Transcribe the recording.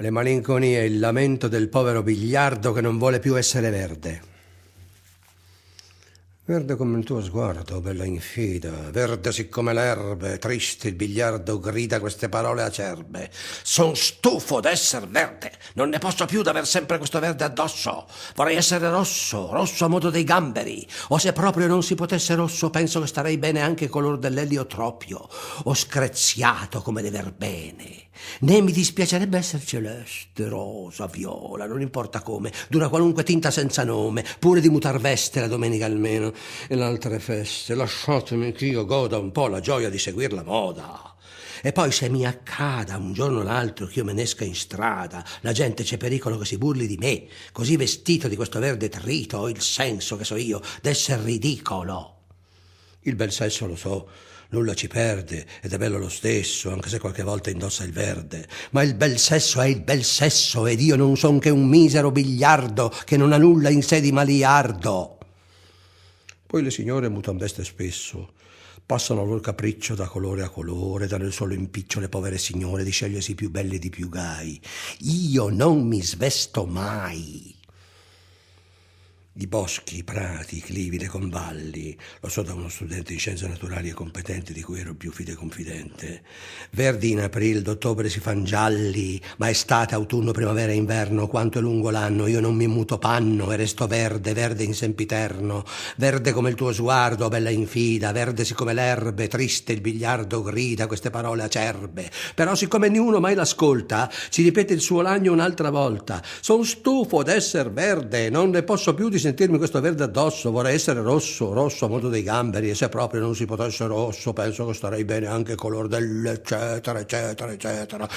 Le malinconie e il lamento del povero Bigliardo che non vuole più essere verde. Verde come il tuo sguardo, bella infida, verde siccome l'erbe, triste il Bigliardo grida queste parole acerbe. Son stufo d'esser verde, non ne posso più d'aver sempre questo verde addosso. Vorrei essere rosso, rosso a modo dei gamberi, o se proprio non si potesse rosso, penso che starei bene anche color dell'eliotroppio, o screziato come le verbene. Né mi dispiacerebbe essere celeste, rosa, viola, non importa come, d'una qualunque tinta senza nome, pure di mutar veste la domenica almeno, e le altre feste, lasciatemi che io goda un po' la gioia di seguir la moda. E poi se mi accada un giorno o l'altro che io me ne esca in strada, la gente c'è pericolo che si burli di me, così vestito di questo verde trito, ho il senso, che so io, d'esser ridicolo. Il bel sesso, lo so, nulla ci perde ed è bello lo stesso, anche se qualche volta indossa il verde. Ma il bel sesso è il bel sesso ed io non son che un misero Bigliardo che non ha nulla in sé di maliardo. Poi le signore mutan veste spesso, passano al loro capriccio da colore a colore, danno il solo impiccio alle povere signore di scegliersi i più belli e di più gai. Io non mi svesto mai. I boschi, i prati, i clivi, le convalli, lo so da uno studente di scienze naturali e competente di cui ero il più fide confidente. Verdi in aprile, d'ottobre si fan gialli, ma estate, autunno, primavera e inverno, quanto è lungo l'anno, io non mi muto panno e resto verde, verde in sempiterno, verde come il tuo sguardo, bella infida, verde siccome l'erbe, triste il Bigliardo grida queste parole acerbe. Però siccome niuno mai l'ascolta, si ripete il suo lagno un'altra volta. Son stufo d'esser verde, non ne posso più di sentirmi questo verde addosso, vorrei essere rosso, rosso a modo dei gamberi, e se proprio non si potesse rosso, penso che starei bene anche color dell'eccetera, eccetera, eccetera.